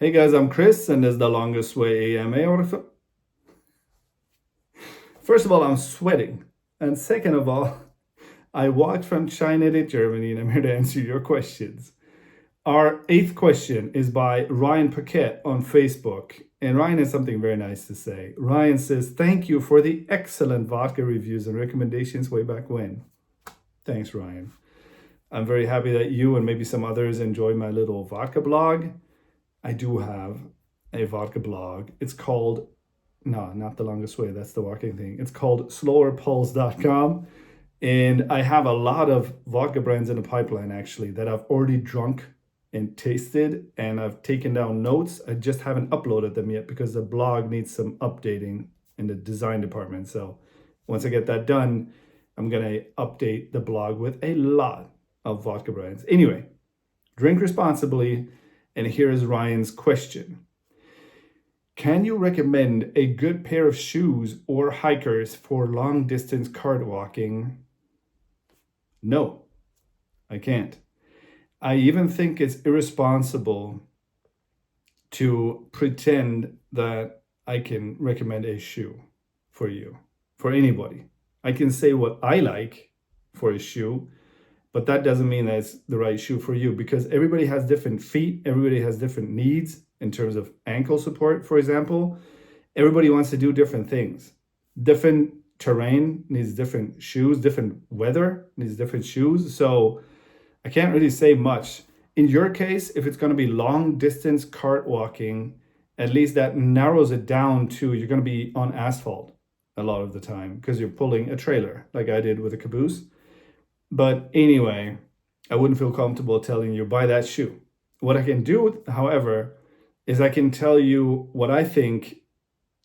Hey guys, I'm Chris, and this is the longest way AMA. First of all, I'm sweating. And second of all, I walked from China to Germany and I'm here to answer your questions. Our eighth question is by Ryan Paquette on Facebook. And Ryan has something very nice to say. Ryan says, "Thank you for the excellent vodka reviews and recommendations way back when." Thanks, Ryan. I'm very happy that you and maybe some others enjoy my little vodka blog. I do have a vodka blog. It's called, no, not The Longest Way. That's the walking thing. It's called slowerpulse.com. And I have a lot of vodka brands in the pipeline actually that I've already drunk and tasted, and I've taken down notes. I just haven't uploaded them yet because the blog needs some updating in the design department. So once I get that done, I'm going to update the blog with a lot of vodka brands. Anyway, drink responsibly. And here is Ryan's question. Can you recommend a good pair of shoes or hikers for long distance cart walking? No, I can't. I even think it's irresponsible to pretend that I can recommend a shoe for you, for anybody. I can say what I like for a shoe, but that doesn't mean that it's the right shoe for you because everybody has different feet. Everybody has different needs in terms of ankle support, for example. Everybody wants to do different things. Different terrain needs different shoes. Different weather needs different shoes. So I can't really say much. In your case, if it's going to be long distance cart walking, at least that narrows it down to you're going to be on asphalt a lot of the time because you're pulling a trailer like I did with a caboose. But anyway, I wouldn't feel comfortable telling you buy that shoe. What I can do, however, is I can tell you what I think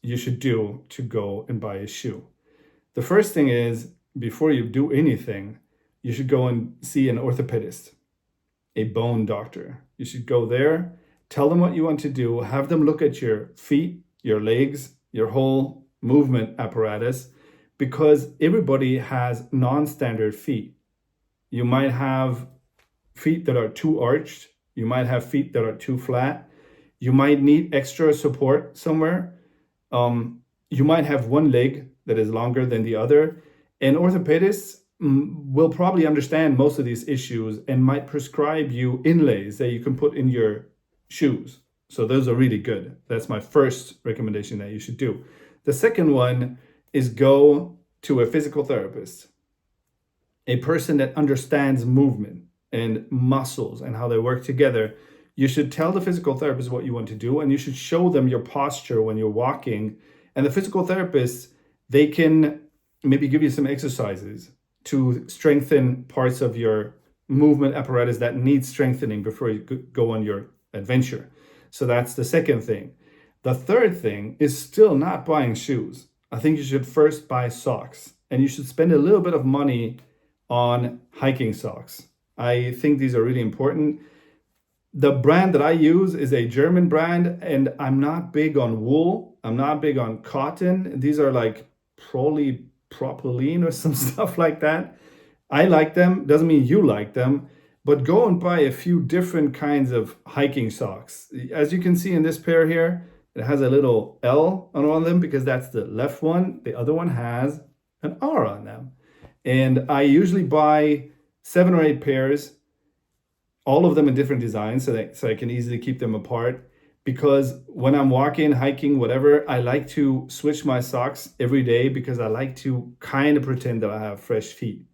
you should do to go and buy a shoe. The first thing is, before you do anything, you should go and see an orthopedist, a bone doctor. You should go there, tell them what you want to do, have them look at your feet, your legs, your whole movement apparatus, because everybody has non-standard feet. You might have feet that are too arched. You might have feet that are too flat. You might need extra support somewhere. You might have one leg that is longer than the other. And orthopedists will probably understand most of these issues and might prescribe you inlays that you can put in your shoes. So those are really good. That's my first recommendation that you should do. The second one is go to a physical therapist, a person that understands movement and muscles and how they work together. You should tell the physical therapist what you want to do, and you should show them your posture when you're walking. And the physical therapist, they can maybe give you some exercises to strengthen parts of your movement apparatus that need strengthening before you go on your adventure. So that's the second thing. The third thing is still not buying shoes. I think you should first buy socks, and you should spend a little bit of money on hiking socks. I think these are really important. The brand that I use is a German brand, and I'm not big on wool. I'm not big on cotton. These are like propylene or some stuff like that. I like them. Doesn't mean you like them, but go and buy a few different kinds of hiking socks. As you can see in this pair here, it has a little L on one of them because that's the left one. The other one has an R on them. And I usually buy 7 or 8 pairs, all of them in different designs so I can easily keep them apart. Because when I'm walking, hiking, whatever, I like to switch my socks every day because I like to kind of pretend that I have fresh feet.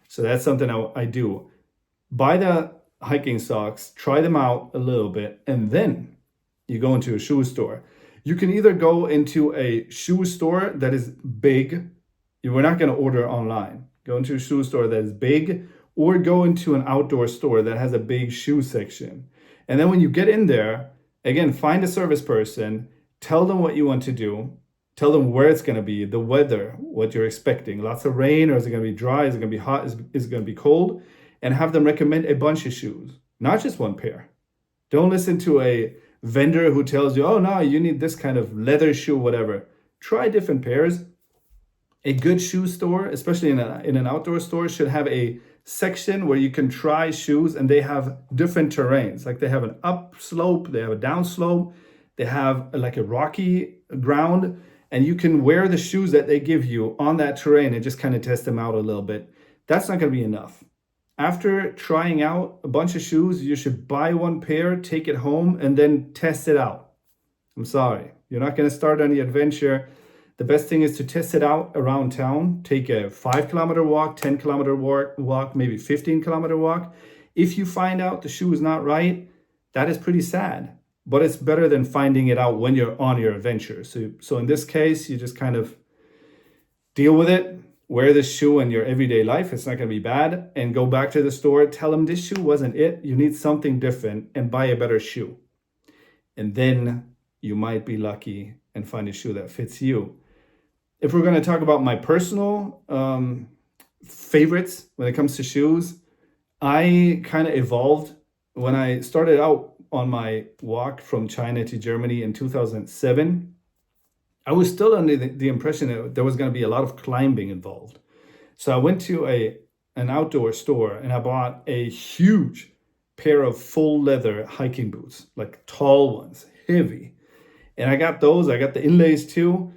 So that's something I do. Buy the hiking socks, try them out a little bit, and then you go into a shoe store. You can either go into a shoe store that is big. We're not going to order online. Go into a shoe store that is big, or go into an outdoor store that has a big shoe section. And then when you get in there, again, find a service person, tell them what you want to do, tell them where it's going to be, the weather, what you're expecting. Lots of rain, or is it going to be dry? Is it going to be hot? Is it going to be cold? And have them recommend a bunch of shoes, not just one pair. Don't listen to a vendor who tells you, oh, no, you need this kind of leather shoe, whatever. Try different pairs. A good shoe store, especially in an outdoor store, should have a section where you can try shoes, and they have different terrains. Like they have an up slope, they have a down slope, they have like a rocky ground, and you can wear the shoes that they give you on that terrain and just kind of test them out a little bit. That's not going to be enough. After trying out a bunch of shoes, you should buy one pair, take it home, and then test it out. I'm sorry, you're not going to start any adventure. The best thing is to test it out around town. Take a 5 kilometer walk, 10 kilometer walk, maybe 15 kilometer walk. If you find out the shoe is not right, that is pretty sad, but it's better than finding it out when you're on your adventure. So in this case, you just kind of deal with it, wear this shoe in your everyday life. It's not going to be bad, and go back to the store, tell them this shoe wasn't it. You need something different, and buy a better shoe. And then you might be lucky and find a shoe that fits you. If we're going to talk about my personal favorites when it comes to shoes, I kind of evolved. When I started out on my walk from China to Germany in 2007, I was still under the impression that there was going to be a lot of climbing involved. So I went to an outdoor store and I bought a huge pair of full leather hiking boots, like tall ones, heavy. And I got those, I got the inlays too,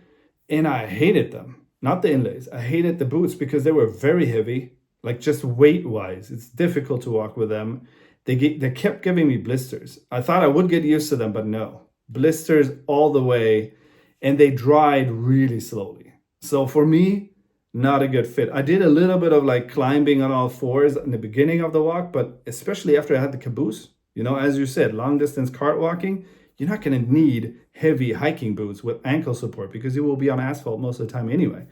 and I hated them. Not the inlays, I hated the boots because they were very heavy, like just weight wise. It's difficult to walk with them. They kept giving me blisters. I thought I would get used to them, but no. Blisters all the way, and they dried really slowly. So for me, not a good fit. I did a little bit of like climbing on all fours in the beginning of the walk, but especially after I had the caboose, as you said, long distance cart walking, you're not going to need heavy hiking boots with ankle support because you will be on asphalt most of the time anyway.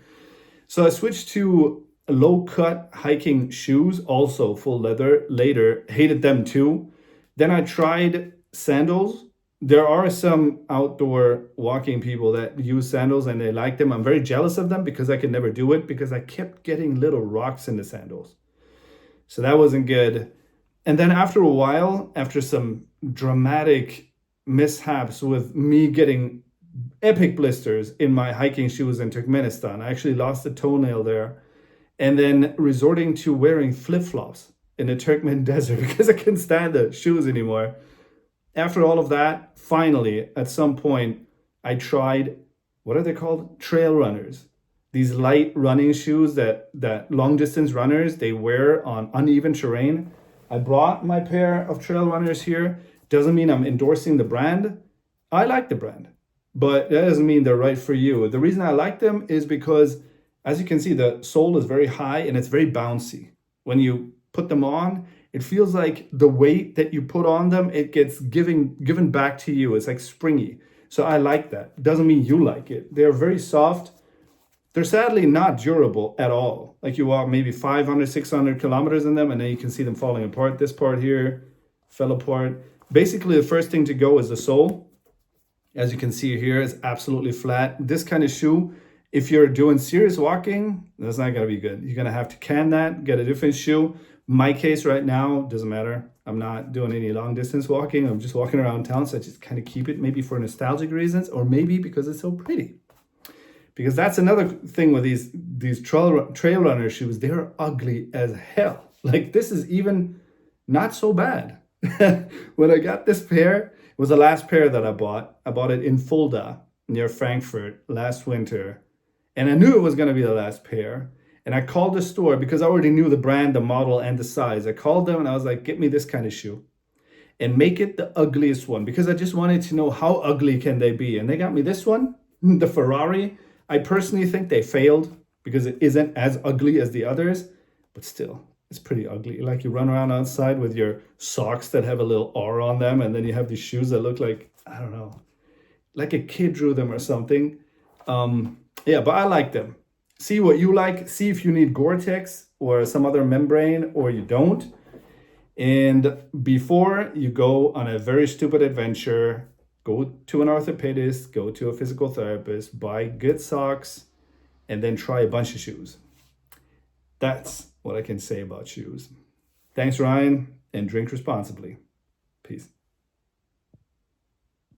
So I switched to low cut hiking shoes, also full leather later, hated them too. Then I tried sandals. There are some outdoor walking people that use sandals and they like them. I'm very jealous of them because I could never do it because I kept getting little rocks in the sandals. So that wasn't good. And then after a while, after some dramatic mishaps with me getting epic blisters in my hiking shoes in Turkmenistan, I actually lost a toenail there, and then resorting to wearing flip-flops in the Turkmen desert because I couldn't stand the shoes anymore. After all of that, finally, at some point, I tried, what are they called? Trail runners. These light running shoes that long distance runners, they wear on uneven terrain. I brought my pair of trail runners here. Doesn't mean I'm endorsing the brand. I like the brand, but that doesn't mean they're right for you. The reason I like them is because, as you can see, the sole is very high and it's very bouncy. When you put them on, it feels like the weight that you put on them, it gets given back to you. It's like springy. So I like that. Doesn't mean you like it. They're very soft. They're sadly not durable at all. Like you walk maybe 500, 600 kilometers in them, and then you can see them falling apart. This part here fell apart. Basically, the first thing to go is the sole. As you can see here, it's absolutely flat. This kind of shoe, if you're doing serious walking, that's not going to be good. You're going to have to can that, get a different shoe. My case right now, doesn't matter. I'm not doing any long distance walking. I'm just walking around town, so I just kind of keep it maybe for nostalgic reasons, or maybe because it's so pretty. Because that's another thing with these trail runner shoes. They're ugly as hell. Like this is even not so bad. When I got this pair, it was the last pair that I bought. I bought it in Fulda near Frankfurt last winter. And I knew it was going to be the last pair. And I called the store because I already knew the brand, the model, and the size. I called them and I was like, get me this kind of shoe and make it the ugliest one, because I just wanted to know how ugly can they be. And they got me this one, the Ferrari. I personally think they failed because it isn't as ugly as the others, but still, it's pretty ugly. Like you run around outside with your socks that have a little R on them, and then you have these shoes that look like, I don't know, like a kid drew them or something. Yeah, but I like them. See what you like. See if you need Gore-Tex or some other membrane or you don't. And before you go on a very stupid adventure, go to an orthopedist, go to a physical therapist, buy good socks, and then try a bunch of shoes. That's what I can say about shoes. Thanks, Ryan, and drink responsibly. Peace.